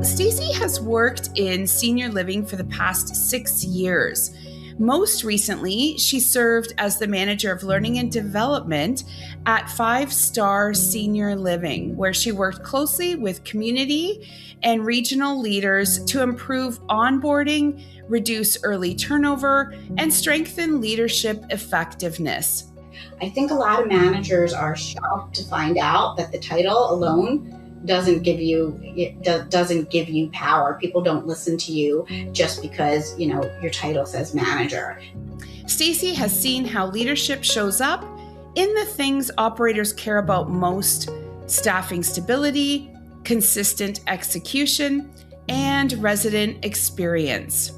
Stacy has worked in senior living for the past 6 years. Most recently, she served as the manager of learning and development at 5-Star Senior Living, where she worked closely with community and regional leaders to improve onboarding, reduce early turnover, and strengthen leadership effectiveness. I think a lot of managers are shocked to find out that the title alone doesn't give you power. People don't listen to you just because, your title says manager. Stacy has seen how leadership shows up in the things operators care about most: staffing stability, consistent execution, and resident experience.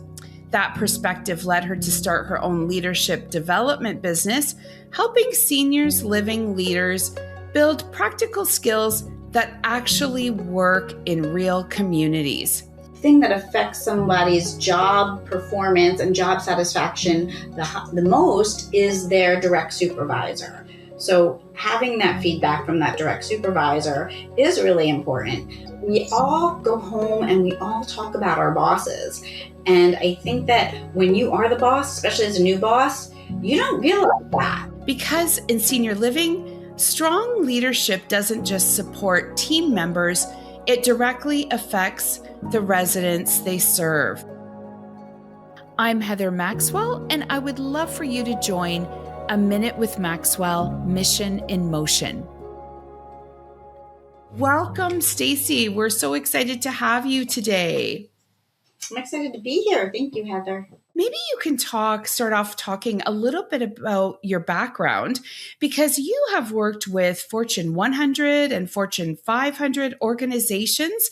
That perspective led her to start her own leadership development business, helping seniors living leaders build practical skills that actually work in real communities. The thing that affects somebody's job performance and job satisfaction the most is their direct supervisor. So having that feedback from that direct supervisor is really important. We all go home and we all talk about our bosses. And I think that when you are the boss, especially as a new boss, you don't realize that. Because in senior living, strong leadership doesn't just support team members, it directly affects the residents they serve. I'm Heather Maxwell, and I would love for you to join A Minute with Maxwell Mission in Motion. Welcome, Stacy. We're so excited to have you today. I'm excited to be here. Thank you, Heather. Maybe you can start off talking a little bit about your background, because you have worked with Fortune 100 and Fortune 500 organizations.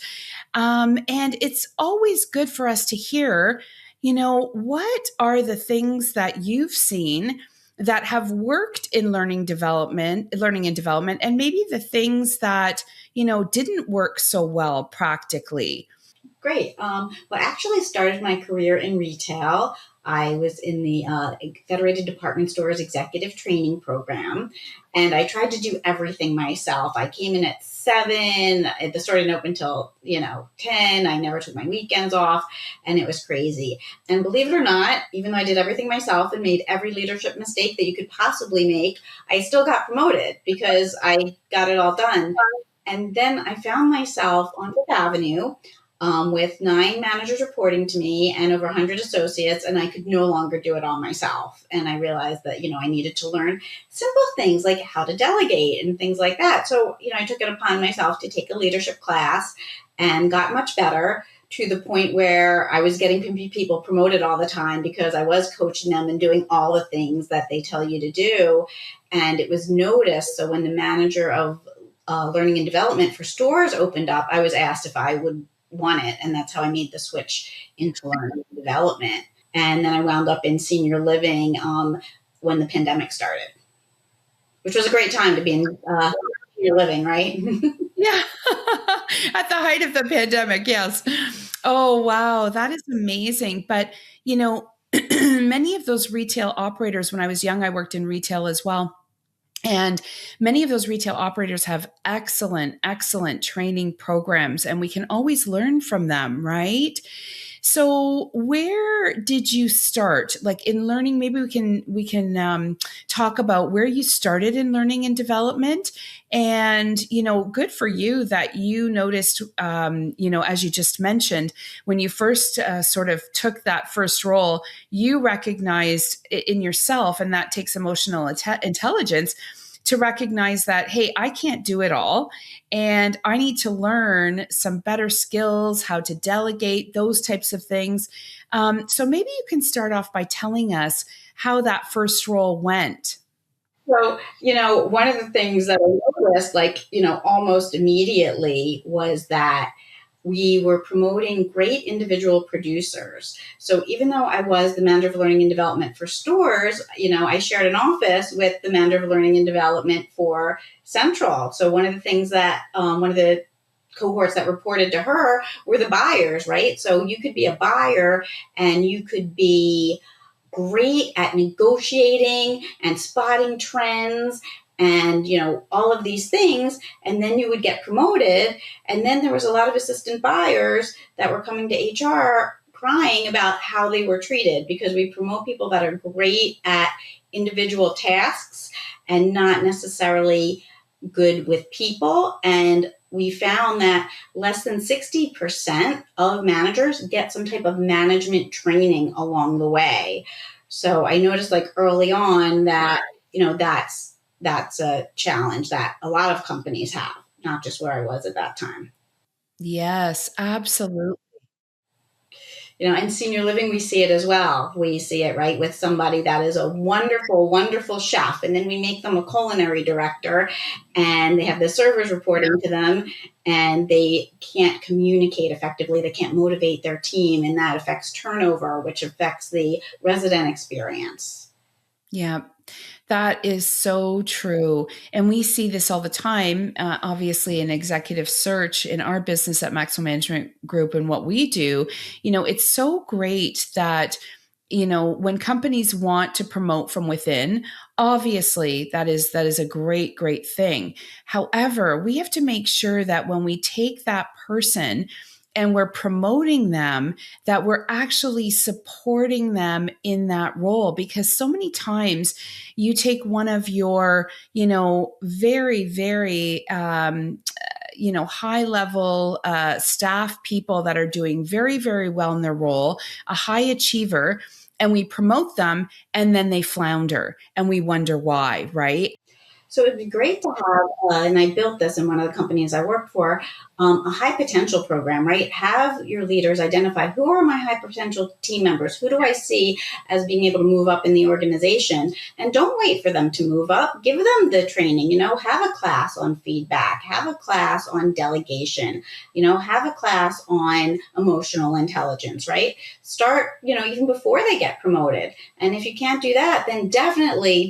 And it's always good for us to hear, what are the things that you've seen that have worked in learning and development, and maybe the things that, didn't work so well practically. Great. I actually started my career in retail. I was in the Federated Department Stores Executive Training Program, and I tried to do everything myself. I came in at 7. The store didn't open until 10. I never took my weekends off, and it was crazy. And believe it or not, even though I did everything myself and made every leadership mistake that you could possibly make, I still got promoted because I got it all done. And then I found myself on Fifth Avenue with 9 managers reporting to me and over 100 associates, and I could no longer do it all myself. And I realized that, I needed to learn simple things like how to delegate and things like that. So, I took it upon myself to take a leadership class and got much better, to the point where I was getting people promoted all the time because I was coaching them and doing all the things that they tell you to do. And it was noticed. So when the manager of learning and development for stores opened up, I was asked if I would want it. And that's how I made the switch into learning and development. And then I wound up in senior living when the pandemic started, which was a great time to be in senior living, right? Yeah. At the height of the pandemic. Yes. Oh, wow. That is amazing. But, many of those retail operators, when I was young, I worked in retail as well. And many of those retail operators have excellent training programs, and we can always learn from them, right? So where did you start? Like in learning, maybe we can talk about where you started in learning and development. And, good for you that you noticed, as you just mentioned, when you first sort of took that first role, you recognized in yourself, and that takes emotional intelligence to recognize that, hey, I can't do it all, and I need to learn some better skills, how to delegate, those types of things. So maybe you can start off by telling us how that first role went. So, one of the things that I noticed, almost immediately, was that we were promoting great individual producers. So even though I was the manager of learning and development for stores, I shared an office with the manager of learning and development for Central. So one of the things that, one of the cohorts that reported to her were the buyers, right? So you could be a buyer and you could be great at negotiating and spotting trends and, all of these things. And then you would get promoted. And then there was a lot of assistant buyers that were coming to HR crying about how they were treated, because we promote people that are great at individual tasks and not necessarily good with people. And we found that less than 60% of managers get some type of management training along the way. So I noticed, like, early on that, that's a challenge that a lot of companies have, not just where I was at that time. Yes, absolutely. In senior living, we see it as well. We see it, right, with somebody that is a wonderful, wonderful chef, and then we make them a culinary director, and they have the servers reporting to them, and they can't communicate effectively. They can't motivate their team, and that affects turnover, which affects the resident experience. Yeah. That is so true. And we see this all the time, obviously, in executive search in our business at Maxwell Management Group and what we do. It's so great that, when companies want to promote from within, obviously that is a great, great thing. However, we have to make sure that when we take that person and we're promoting them, that we're actually supporting them in that role. Because so many times you take one of your, very, very, high level staff people that are doing very, very well in their role, a high achiever, and we promote them and then they flounder and we wonder why, right? So it'd be great to have, and I built this in one of the companies I worked for, a high potential program, right? Have your leaders identify, who are my high potential team members? Who do I see as being able to move up in the organization? And don't wait for them to move up. Give them the training, have a class on feedback, have a class on delegation, have a class on emotional intelligence, right? Start, even before they get promoted. And if you can't do that, then definitely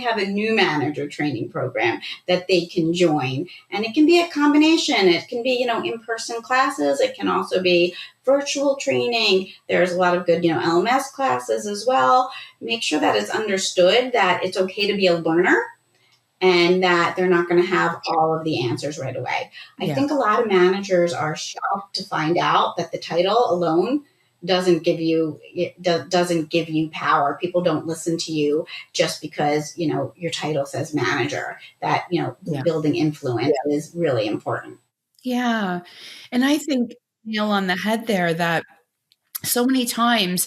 have a new manager training program that they can join. And it can be a combination. It can be, in-person classes. It can also be virtual training. There's a lot of good, LMS classes as well. Make sure that it's understood that it's okay to be a learner and that they're not going to have all of the answers right away. I think a lot of managers are shocked to find out that the title alone doesn't give you power. People don't listen to you just because your title says manager. That building influence is really important. Yeah. And I think nail on the head there that so many times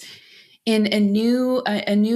in a new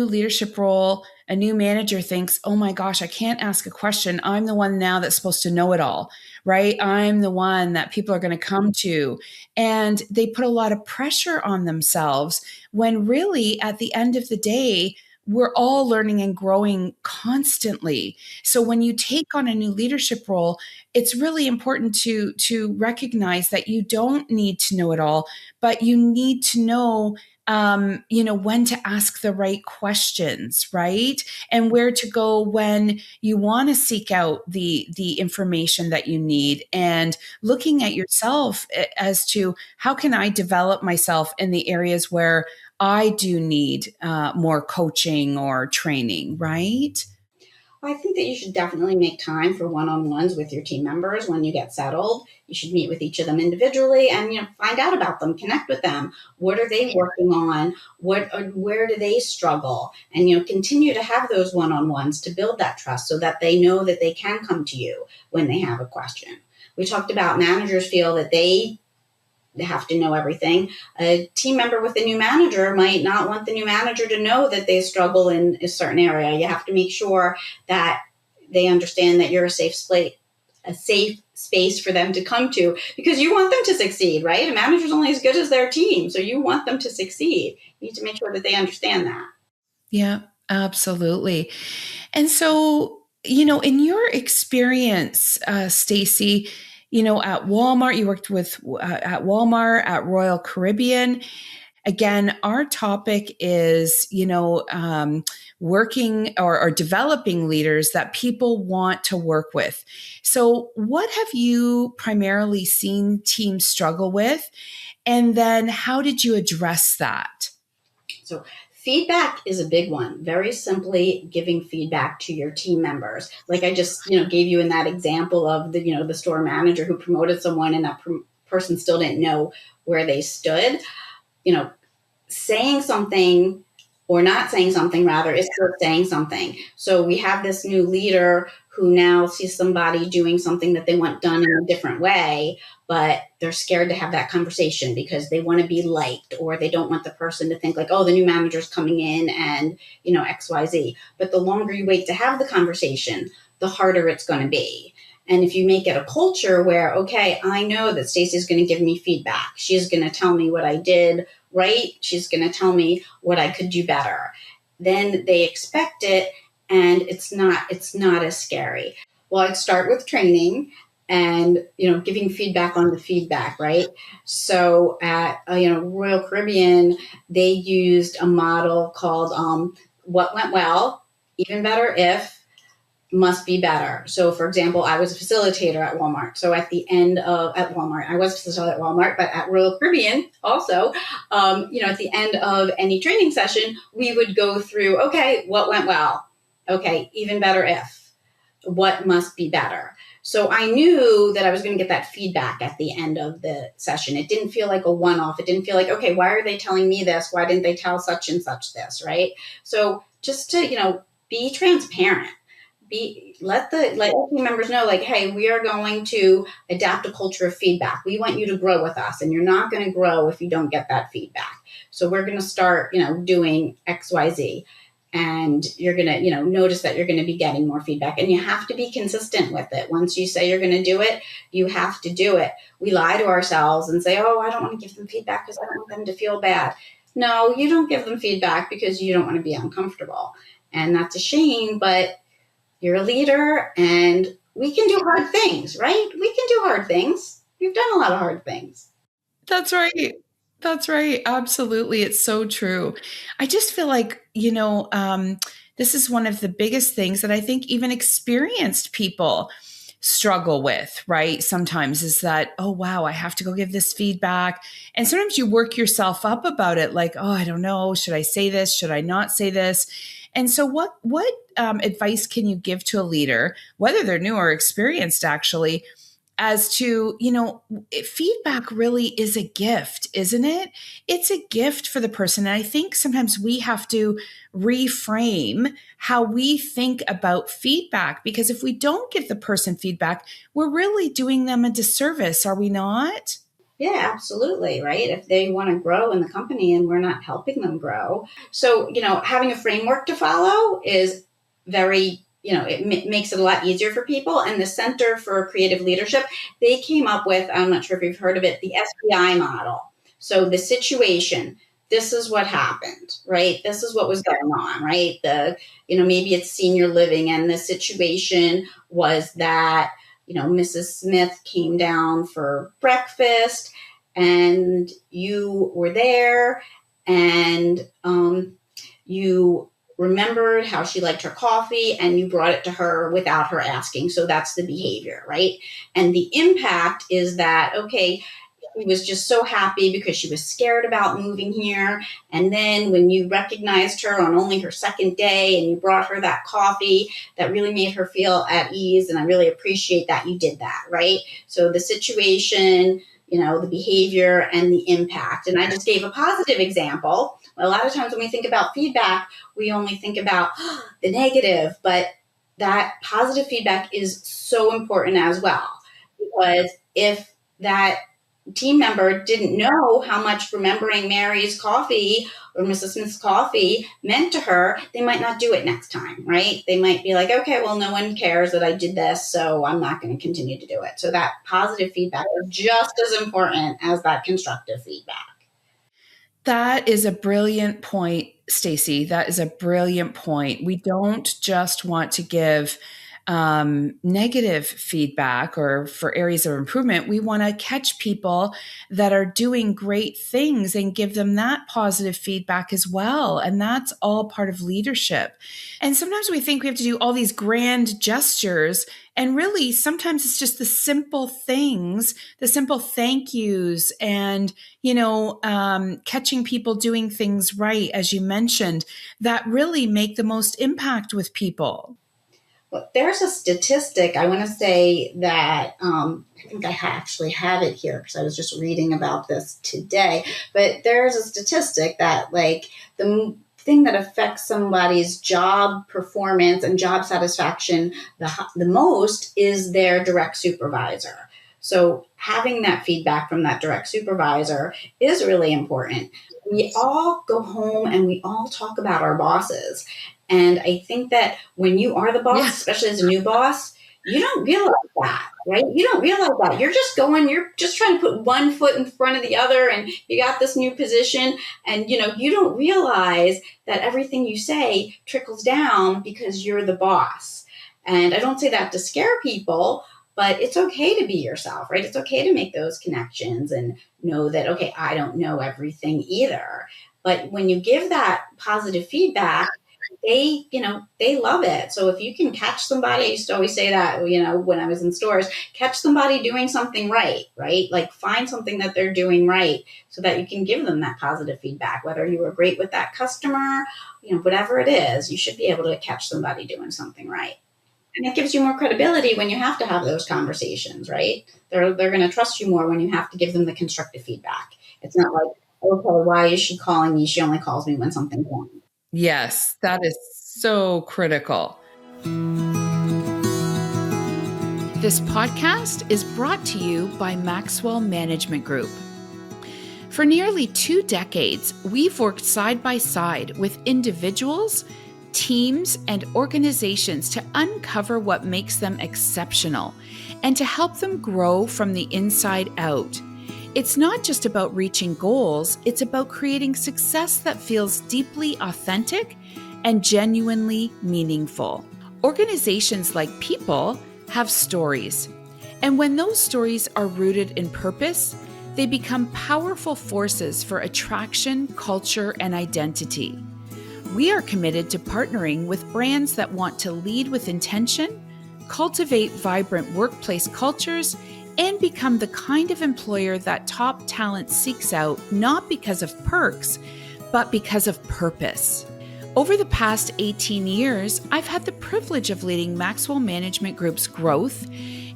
leadership role, a new manager thinks, "Oh my gosh, I can't ask a question. I'm the one now that's supposed to know it all, right? I'm the one that people are going to come to." And they put a lot of pressure on themselves when really at the end of the day, we're all learning and growing constantly. So when you take on a new leadership role, it's really important to recognize that you don't need to know it all, but you need to know when to ask the right questions, right? And where to go when you want to seek out the information that you need, and looking at yourself as to how can I develop myself in the areas where I do need more coaching or training, right? I think that you should definitely make time for one-on-ones with your team members when you get settled. You should meet with each of them individually and find out about them, connect with them. What are they working on? Where do they struggle? And continue to have those one-on-ones to build that trust so that they know that they can come to you when they have a question. We talked about managers feel that they have to know everything. A team member with a new manager might not want the new manager to know that they struggle in a certain area. You have to make sure that they understand that you're a safe space for them to come to, because you want them to succeed, right? A manager's only as good as their team, so you want them to succeed. You need to make sure that they understand that. Yeah, absolutely. And so, in your experience, Stacy, at Walmart, you worked with at Walmart, at Royal Caribbean. Again, our topic is, working or developing leaders that people want to work with. So, what have you primarily seen teams struggle with? And then how did you address that? So Feedback is a big one. Very simply giving feedback to your team members. Like I just, gave you in that example of the store manager who promoted someone and that person still didn't know where they stood. You know, saying something or not saying something rather is still saying something. So we have this new leader who now sees somebody doing something that they want done in a different way, but they're scared to have that conversation because they want to be liked, or they don't want the person to think like, oh, the new manager's coming in and, XYZ. But the longer you wait to have the conversation, the harder it's going to be. And if you make it a culture where, okay, I know that Stacy's going to give me feedback. She's going to tell me what I did right. She's going to tell me what I could do better. Then they expect it, and it's not as scary. Well, I'd start with training and, giving feedback on the feedback, right? So at, Royal Caribbean, they used a model called what went well, even better if, must be better. So for example, I was a facilitator at Walmart. So at Walmart, I was a facilitator at Walmart, but at Royal Caribbean also, at the end of any training session, we would go through, okay, what went well? Okay, even better if, what must be better? So I knew that I was going to get that feedback at the end of the session. It didn't feel like a one-off. It didn't feel like, okay, why are they telling me this? Why didn't they tell such and such this, right? So just to, be transparent. Let team members know, like, hey, we are going to adapt a culture of feedback. We want you to grow with us, and you're not going to grow if you don't get that feedback. So we're going to start, doing XYZ, and you're going to, notice that you're going to be getting more feedback, and you have to be consistent with it. Once you say you're going to do it, you have to do it. We lie to ourselves and say, oh, I don't want to give them feedback because I don't want them to feel bad. No, you don't give them feedback because you don't want to be uncomfortable, and that's a shame, but you're a leader, and we can do hard things, right? We can do hard things. We've done a lot of hard things. That's right. That's right. Absolutely. It's so true. I just feel like, this is one of the biggest things that I think even experienced people struggle with, right? Sometimes is that, oh, wow, I have to go give this feedback. And sometimes you work yourself up about it, like, oh, I don't know. Should I say this? Should I not say this? And so what advice can you give to a leader, whether they're new or experienced, actually, as to, feedback really is a gift, isn't it? It's a gift for the person. And I think sometimes we have to reframe how we think about feedback, because if we don't give the person feedback, we're really doing them a disservice, are we not? Yeah, absolutely. Right. If they want to grow in the company and we're not helping them grow. So, having a framework to follow is very, it makes it a lot easier for people. And the Center for Creative Leadership, they came up with, I'm not sure if you've heard of it, the SBI model. So the situation, this is what happened, right? This is what was going on, right? Maybe it's senior living, and the situation was that, Mrs. Smith came down for breakfast and you were there, and you remembered how she liked her coffee and you brought it to her without her asking. So that's the behavior, right? And the impact is that, okay, she was just so happy because she was scared about moving here. And then when you recognized her on only her second day and you brought her that coffee, that really made her feel at ease. And I really appreciate that you did that, right? So the situation, the behavior and the impact. And I just gave a positive example. A lot of times when we think about feedback, we only think about the negative, but that positive feedback is so important as well. Because if that team member didn't know how much remembering Mary's coffee or Mrs. Smith's coffee meant to her, they might not do it next time, right? They might be like, okay, well, no one cares that I did this, so I'm not going to continue to do it. So that positive feedback is just as important as that constructive feedback. That is a brilliant point, Stacy. That is a brilliant point. We don't just want to give negative feedback or for areas of improvement, we want to catch people that are doing great things and give them that positive feedback as well. And that's all part of leadership. And sometimes we think we have to do all these grand gestures. And really, sometimes it's just the simple things, the simple thank yous, and, catching people doing things right, as you mentioned, that really make the most impact with people. Well, there's a statistic. I want to say that I think I actually have it here because I was just reading about this today. But there's a statistic that, like, the thing that affects somebody's job performance and job satisfaction the most is their direct supervisor. So having that feedback from that direct supervisor is really important. We all go home and we all talk about our bosses. And I think that when you are the boss, Yeah. especially as a new boss, you don't realize that, right? You don't realize that. You're just trying to put one foot in front of the other, and you got this new position, and you don't realize that everything you say trickles down because you're the boss. And I don't say that to scare people, but it's okay to be yourself, right? It's okay to make those connections and know that, okay, I don't know everything either. But when you give that positive feedback, they love it. So if you can catch somebody, I used to always say that, when I was in stores, catch somebody doing something right? Like find something that they're doing right so that you can give them that positive feedback, whether you were great with that customer, whatever it is, you should be able to catch somebody doing something right. And it gives you more credibility when you have to have those conversations, right? They're going to trust you more when you have to give them the constructive feedback. It's not like, okay, why is she calling me? She only calls me when something's wrong. Yes, that is so critical. This podcast is brought to you by Maxwell Management Group. For nearly 2 decades, we've worked side by side with individuals, teams, and organizations to uncover what makes them exceptional and to help them grow from the inside out. It's not just about reaching goals, it's about creating success that feels deeply authentic and genuinely meaningful. Organizations, like people, have stories. And when those stories are rooted in purpose, they become powerful forces for attraction, culture, and identity. We are committed to partnering with brands that want to lead with intention, cultivate vibrant workplace cultures, and become the kind of employer that top talent seeks out, not because of perks, but because of purpose. Over the past 18 years, I've had the privilege of leading Maxwell Management Group's growth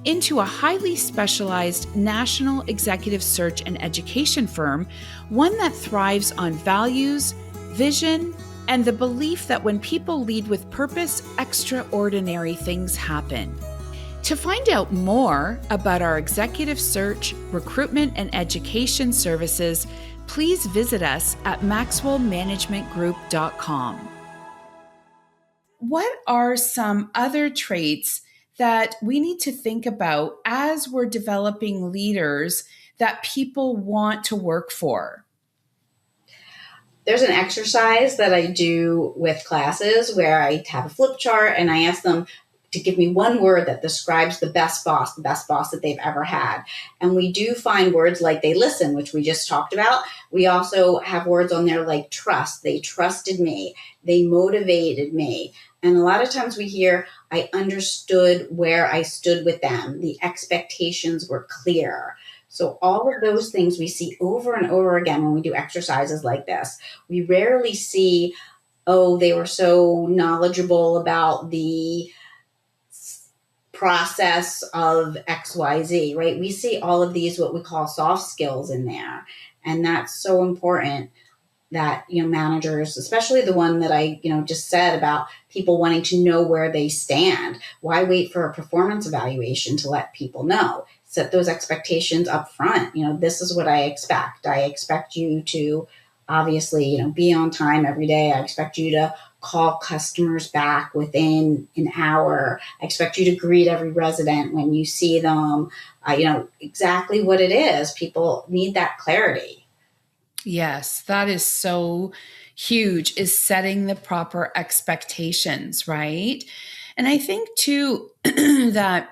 into a highly specialized national executive search and education firm, one that thrives on values, vision, and the belief that when people lead with purpose, extraordinary things happen. To find out more about our executive search, recruitment, and education services, please visit us at maxwellmanagementgroup.com. What are some other traits that we need to think about as we're developing leaders that people want to work for? There's an exercise that I do with classes where I have a flip chart and I ask them to give me one word that describes the best boss that they've ever had. And we do find words like they listen, which we just talked about. We also have words on there like trust. They trusted me. They motivated me. And a lot of times we hear, I understood where I stood with them. The expectations were clear. So all of those things we see over and over again when we do exercises like this. We rarely see, oh, they were so knowledgeable about the process of XYZ, right? We see all of these, what we call soft skills in there. And that's so important that, managers, especially the one that I, just said about people wanting to know where they stand. Why wait for a performance evaluation to let people know? Set those expectations up front. This is what I expect. I expect you to obviously, be on time every day. I expect you to call customers back within an hour. I expect you to greet every resident when you see them. Exactly what it is. People need that clarity. Yes, that is so huge, is setting the proper expectations, right? And I think too that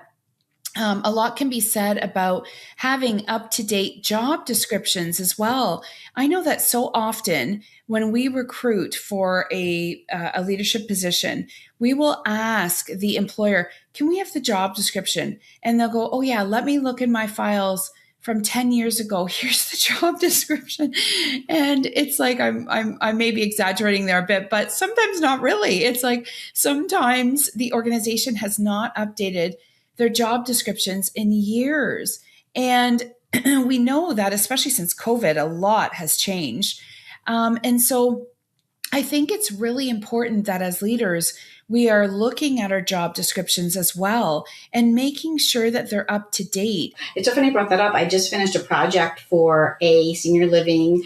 a lot can be said about having up-to-date job descriptions as well. I know that so often when we recruit for a leadership position, we will ask the employer, "Can we have the job description?" And they'll go, "Oh yeah, let me look in my files from 10 years ago. Here's the job description." And it's like I may be exaggerating there a bit, but sometimes not really. It's like sometimes the organization has not updated their job descriptions in years. And we know that, especially since COVID, a lot has changed. And so I think it's really important that as leaders, we are looking at our job descriptions as well and making sure that they're up to date. It's so funny you brought that up. I just finished a project for a senior living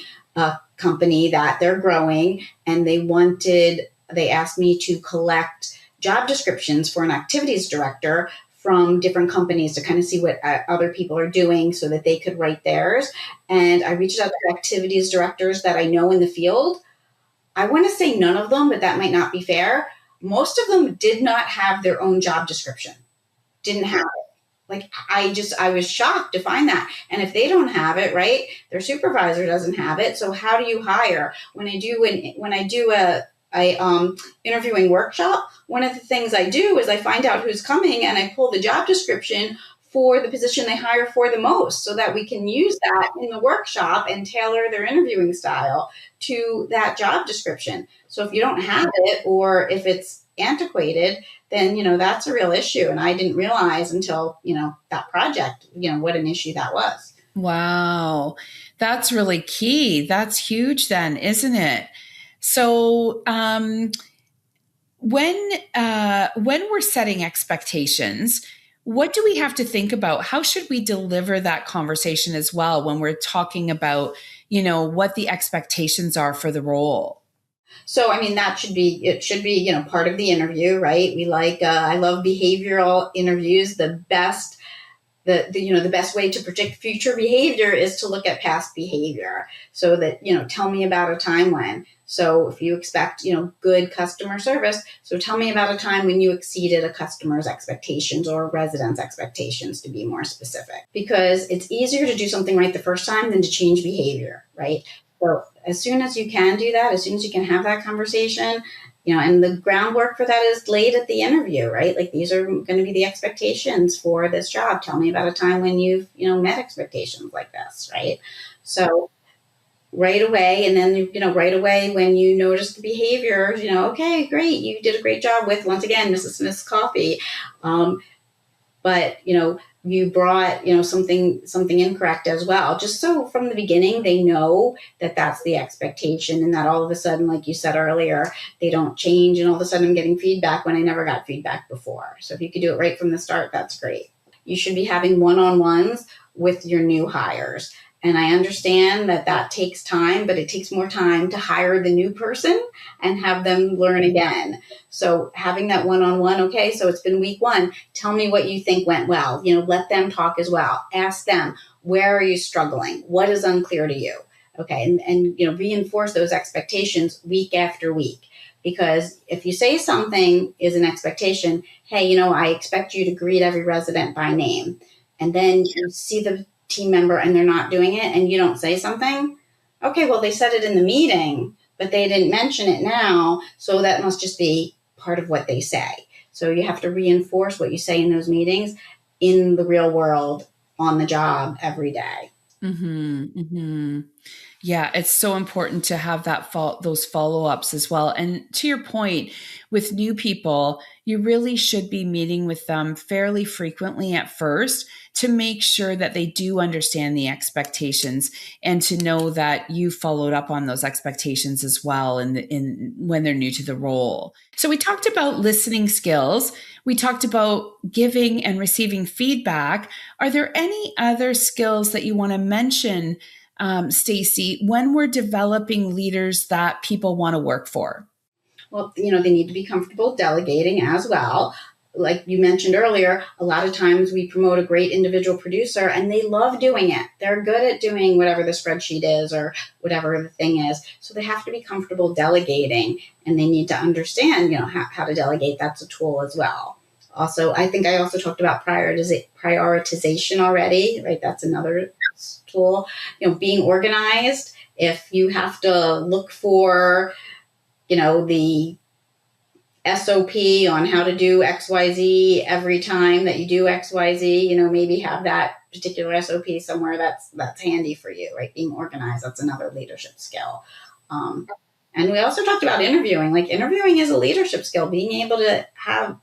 company that they're growing, and they asked me to collect job descriptions for an activities director from different companies to kind of see what other people are doing so that they could write theirs. And I reached out to activities directors that I know in the field. I want to say none of them, but that might not be fair. Most of them did not have their own job description, didn't have it. Like, I was shocked to find that. And if they don't have it, right, their supervisor doesn't have it. So how do you hire? When I do a interviewing workshop, one of the things I do is I find out who's coming and I pull the job description for the position they hire for the most so that we can use that in the workshop and tailor their interviewing style to that job description. So if you don't have it, or if it's antiquated, then, that's a real issue. And I didn't realize until, that project, what an issue that was. Wow. That's really key. That's huge then, isn't it? So when we're setting expectations, what do we have to think about? How should we deliver that conversation as well when we're talking about, what the expectations are for the role? So, it should be, part of the interview, right? I love behavioral interviews. The best way to predict future behavior is to look at past behavior. So that, tell me about a time when. So if you expect, good customer service, so tell me about a time when you exceeded a customer's expectations or a resident's expectations, to be more specific. Because it's easier to do something right the first time than to change behavior, right? So as soon as you can do that, as soon as you can have that conversation, and the groundwork for that is laid at the interview, right? Like, these are going to be the expectations for this job. Tell me about a time when you've, met expectations like this, right? So right away, and then, right away when you notice the behavior, okay, great, you did a great job with, once again, Mrs. Smith's coffee. But, you brought, something incorrect as well, just so from the beginning, they know that that's the expectation, and that all of a sudden, like you said earlier, they don't change. And all of a sudden I'm getting feedback when I never got feedback before. So if you could do it right from the start, that's great. You should be having one-on-ones with your new hires. And I understand that takes time, but it takes more time to hire the new person and have them learn again. So having that one-on-one, okay, so it's been week 1. Tell me what you think went well. Let them talk as well. Ask them, where are you struggling? What is unclear to you? Okay, and reinforce those expectations week after week. Because if you say something is an expectation, hey, I expect you to greet every resident by name. And then you see the team member and they're not doing it and you don't say something, okay, well, they said it in the meeting, but they didn't mention it now. So that must just be part of what they say. So you have to reinforce what you say in those meetings in the real world, on the job, every day. Mm-hmm, mm-hmm. Yeah, it's so important to have those follow-ups as well. And to your point, with new people, you really should be meeting with them fairly frequently at first to make sure that they do understand the expectations and to know that you followed up on those expectations as well when they're new to the role. So we talked about listening skills. We talked about giving and receiving feedback. Are there any other skills that you want to mention, Stacy, when we're developing leaders that people want to work for? Well, they need to be comfortable delegating as well. like you mentioned earlier, a lot of times we promote a great individual producer and they love doing it. They're good at doing whatever the spreadsheet is or whatever the thing is. So they have to be comfortable delegating, and they need to understand, how to delegate. That's a tool as well. Also, I think I also talked about prioritization already, right? That's another tool. Being organized. If you have to look for, the SOP on how to do XYZ every time that you do XYZ, maybe have that particular SOP somewhere that's handy for you, right? Being organized, that's another leadership skill. And we also talked about interviewing. Like, interviewing is a leadership skill, being able to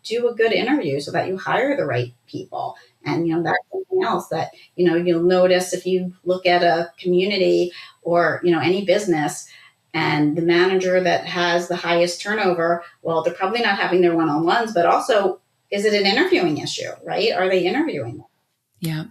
do a good interview so that you hire the right people. And, that's something else that, you'll notice if you look at a community or, any business, and the manager that has the highest turnover, well, they're probably not having their one-on-ones, but also, is it an interviewing issue, right? Are they interviewing? Yeah.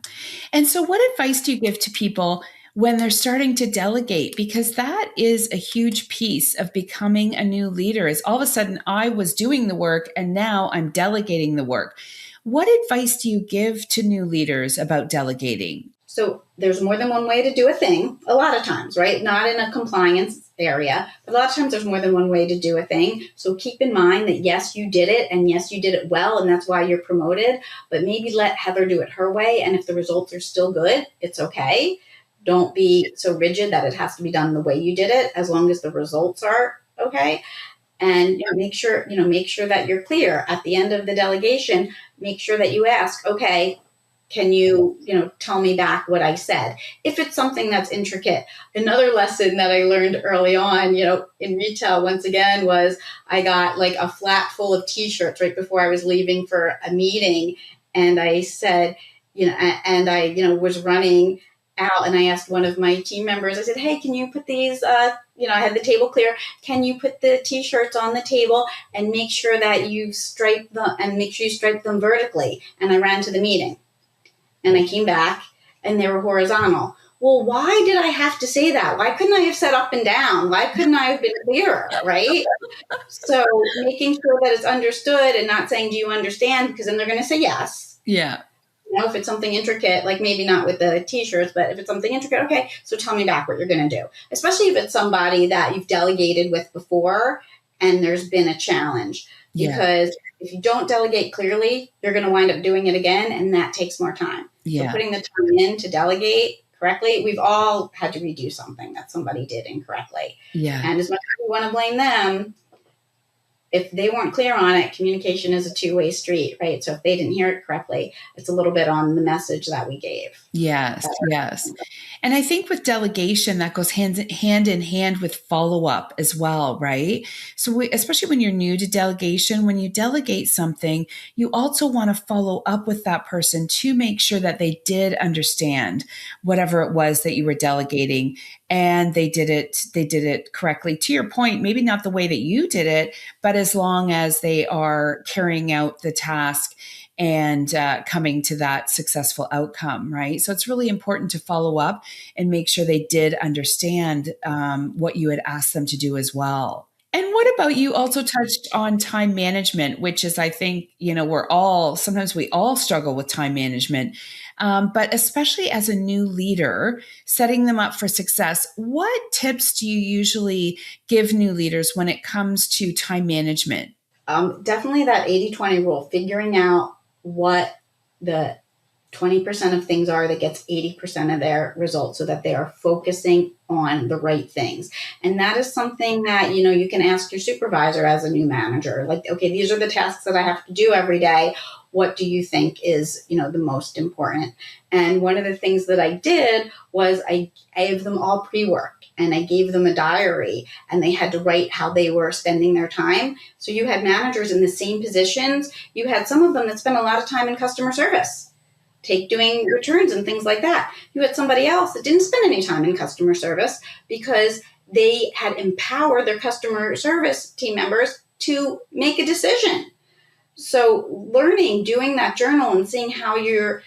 And so what advice do you give to people when they're starting to delegate? Because that is a huge piece of becoming a new leader, is all of a sudden I was doing the work and now I'm delegating the work. What advice do you give to new leaders about delegating? So there's more than one way to do a thing, a lot of times, right? Not in a compliance area, but a lot of times there's more than one way to do a thing. So keep in mind that yes, you did it, and yes, you did it well, and that's why you're promoted, but maybe let Heather do it her way. And if the results are still good, it's okay. Don't be so rigid that it has to be done the way you did it, as long as the results are okay. And make sure that you're clear at the end of the delegation. Make sure that you ask, okay, can you, tell me back what I said? If it's something that's intricate. Another lesson that I learned early on, in retail, once again, was I got like a flat full of t-shirts right before I was leaving for a meeting. And I said, and I, was running out, and I asked one of my team members, I said, hey, can you put these, I had the table clear. Can you put the t-shirts on the table and make sure that you stripe them, and make sure you stripe them vertically? And I ran to the meeting. And I came back and they were horizontal. Well, why did I have to say that? Why couldn't I have said up and down? Why couldn't I have been clearer, right? So making sure that it's understood and not saying, do you understand? Because then they're going to say yes. Yeah. If it's something intricate, like maybe not with the t-shirts, but if it's something intricate, okay, so tell me back what you're going to do. Especially if it's somebody that you've delegated with before and there's been a challenge. Because if you don't delegate clearly, you're going to wind up doing it again, and that takes more time. Yeah. So putting the time in to delegate correctly, we've all had to redo something that somebody did incorrectly. Yeah. And as much as we want to blame them, if they weren't clear on it, communication is a two-way street, right? So if they didn't hear it correctly, it's a little bit on the message that we gave. Yes, yes. And I think with delegation, that goes hand in hand with follow-up as well, right? So especially when you're new to delegation, when you delegate something, you also want to follow up with that person to make sure that they did understand whatever it was that you were delegating, and they did it correctly. To your point, maybe not the way that you did it, but as long as they are carrying out the task and coming to that successful outcome, right? So it's really important to follow up and make sure they did understand what you had asked them to do as well. And what about, you also touched on time management, which is, I think, sometimes we all struggle with time management, but especially as a new leader, setting them up for success. What tips do you usually give new leaders when it comes to time management? Definitely that 80-20 rule, figuring out what the 20% of things are that gets 80% of their results, so that they are focusing on the right things. And that is something that, you can ask your supervisor as a new manager, like, okay, these are the tasks that I have to do every day. What do you think is, the most important? And one of the things that I did was I gave them all pre-work, and I gave them a diary, and they had to write how they were spending their time. So you had managers in the same positions. You had some of them that spent a lot of time in customer service, doing returns and things like that. You had somebody else that didn't spend any time in customer service because they had empowered their customer service team members to make a decision. So doing that journal and seeing how you're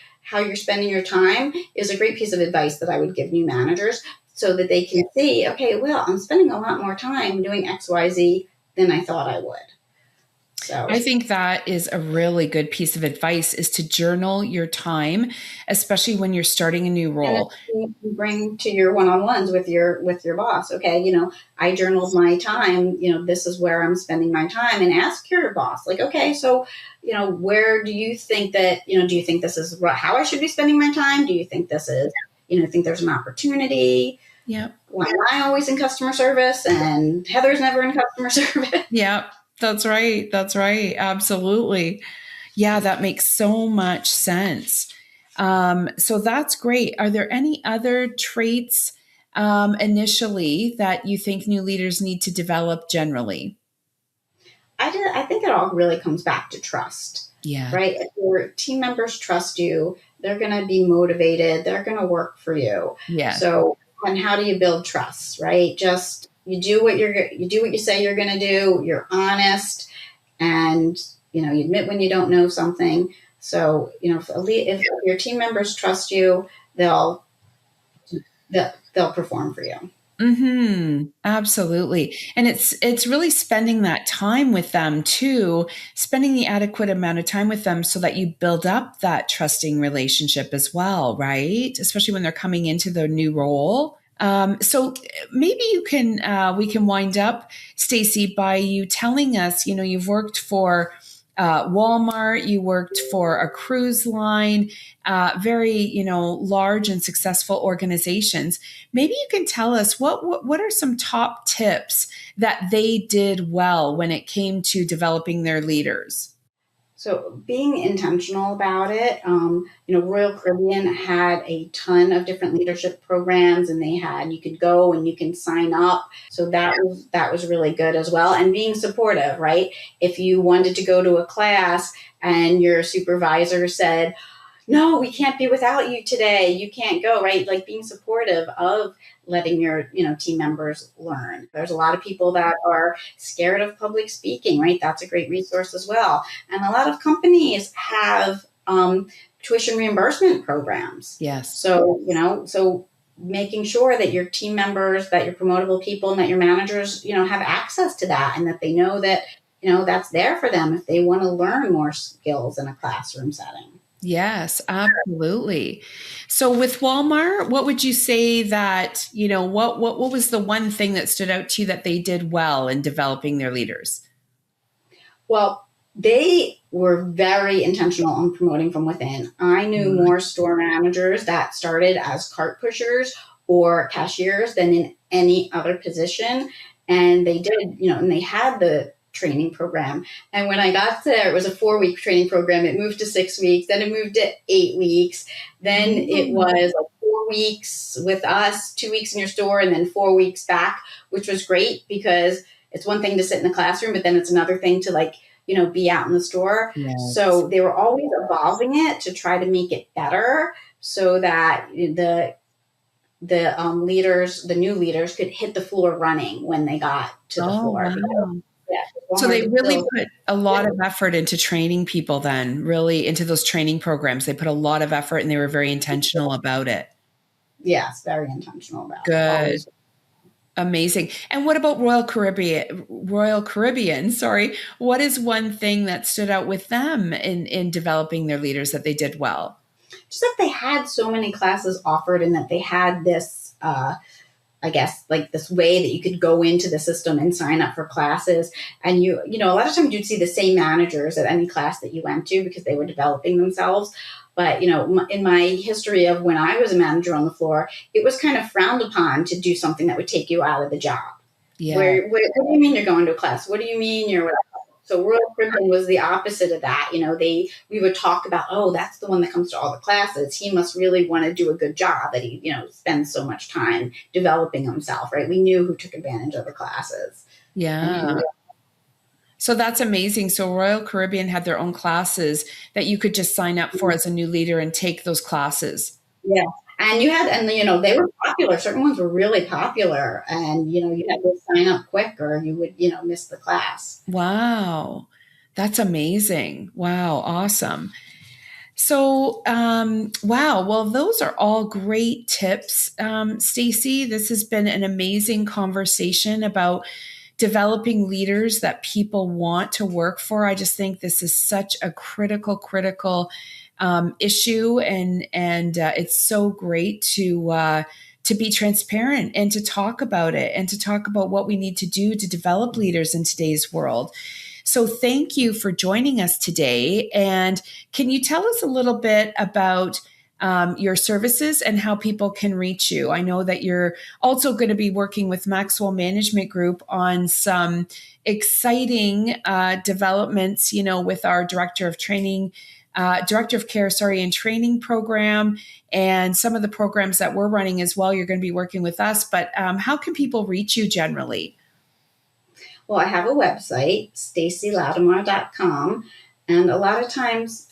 spending your time is a great piece of advice that I would give new managers, so that they can see, okay, well, I'm spending a lot more time doing XYZ than I thought I would. So I think that is a really good piece of advice is to journal your time, especially when you're starting a new and role. you bring to your one-on-ones with your boss. Okay, I journaled my time. This is where I'm spending my time, and ask your boss, like, okay, so where do you think that do you think this is how I should be spending my time? Do you think this is think there's an opportunity? Yeah. Why am I always in customer service and Heather's never in customer service? Yeah. That's right. That's right. Absolutely. Yeah, that makes so much sense. So that's great. Are there any other traits initially that you think new leaders need to develop generally? I think it all really comes back to trust, Yeah. right? If your team members trust you, they're going to be motivated. They're going to work for you. Yes. So, and how do you build trust, right? Just you do what you say you're going to do. You're honest, and you admit when you don't know something. So, if your team members trust you, they'll they'll perform for you. Absolutely. And it's really spending that time with them too, spending the adequate amount of time with them so that you build up that trusting relationship as well, right? Especially when they're coming into their new role. So maybe you can we can wind up, Stacy, by you telling us, you've worked for Walmart, you worked for a cruise line, very large and successful organizations. Maybe you can tell us what are some top tips that they did well when it came to developing their leaders. So being intentional about it, Royal Caribbean had a ton of different leadership programs, and you could go and you can sign up. So that was really good as well. And being supportive, right? If you wanted to go to a class and your supervisor said, no, we can't be without you today. You can't go, right? Like being supportive of letting your, team members learn. There's a lot of people that are scared of public speaking, right? That's a great resource as well. And a lot of companies have tuition reimbursement programs. Yes. So making sure that your team members, that your promotable people, and that your managers, have access to that, and that they know that, that's there for them if they want to learn more skills in a classroom setting. Yes, absolutely. So with Walmart, what would you say that, what was the one thing that stood out to you that they did well in developing their leaders? Well, they were very intentional on promoting from within. I knew more store managers that started as cart pushers or cashiers than in any other position. And they did, and they had the training program. And when I got there, it was a 4-week training program. It moved to 6 weeks, then it moved to 8 weeks. Then it was like 4 weeks with us, 2 weeks in your store, and then 4 weeks back, which was great because it's one thing to sit in the classroom, but then it's another thing to be out in the store. Yes. So they were always evolving it to try to make it better so that the leaders, the new leaders, could hit the floor running when they got to the floor. Wow. Yeah, So they really put a lot of effort into training people then, really into those training programs. They put a lot of effort and they were very intentional about it. Yes, very intentional about it. Good. Always. Amazing. And what about Royal Caribbean? Royal Caribbean, sorry. What is one thing that stood out with them in developing their leaders that they did well? Just that they had so many classes offered, and that they had this, I guess, like this way that you could go into the system and sign up for classes. And a lot of times you'd see the same managers at any class that you went to because they were developing themselves. But, in my history of when I was a manager on the floor, it was kind of frowned upon to do something that would take you out of the job. Yeah. What do you mean you're going to a class? What do you mean you're whatever? So Royal Caribbean was the opposite of that. We would talk about, oh, that's the one that comes to all the classes. He must really want to do a good job that he, spends so much time developing himself, right? We knew who took advantage of the classes. Yeah. So that's amazing. So Royal Caribbean had their own classes that you could just sign up for as a new leader and take those classes. Yeah. And they were popular. Certain ones were really popular, and, you had to sign up quick or you would, miss the class. Wow. That's amazing. Wow. Awesome. So, wow. Well, those are all great tips, Stacy. This has been an amazing conversation about developing leaders that people want to work for. I just think this is such a critical issue, and it's so great to be transparent and to talk about it and to talk about what we need to do to develop leaders in today's world. So thank you for joining us today. And can you tell us a little bit about your services and how people can reach you? I know that you're also going to be working with Maxwell Management Group on some exciting developments, with our Director of Care, and training program, and some of the programs that we're running as well. You're going to be working with us, but how can people reach you generally? Well, I have a website, stacylademar.com, and a lot of times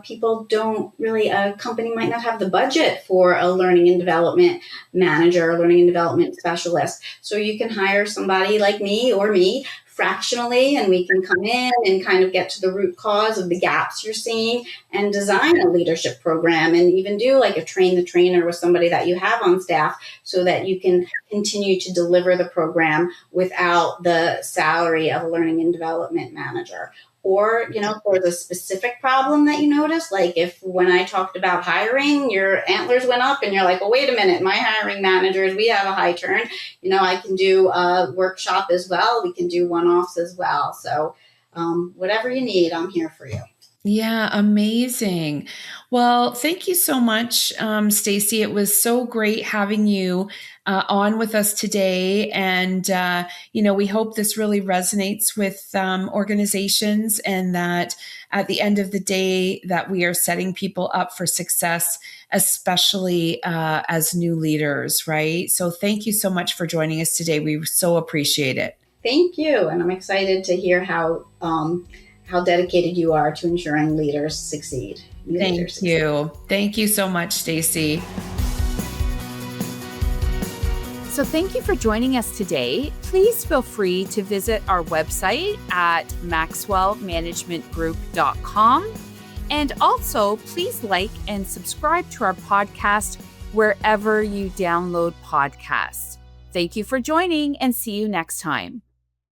people don't really, a company might not have the budget for a learning and development manager, learning and development specialist. So you can hire somebody like me or me fractionally, and we can come in and kind of get to the root cause of the gaps you're seeing and design a leadership program, and even do like a train the trainer with somebody that you have on staff so that you can continue to deliver the program without the salary of a learning and development manager. Or, for the specific problem that you notice, like if when I talked about hiring, your antlers went up and you're like, well, wait a minute, my hiring managers, we have a high turn. I can do a workshop as well. We can do one-offs as well. So whatever you need, I'm here for you. Yeah, amazing. Well, thank you so much, Stacy. It was so great having you on with us today. And, we hope this really resonates with organizations, and that at the end of the day that we are setting people up for success, especially as new leaders, right? So thank you so much for joining us today. We so appreciate it. Thank you. And I'm excited to hear how dedicated you are to ensuring leaders succeed. Thank you. Thank you so much, Stacy. So thank you for joining us today. Please feel free to visit our website at maxwellmanagementgroup.com. And also, please like and subscribe to our podcast wherever you download podcasts. Thank you for joining, and see you next time.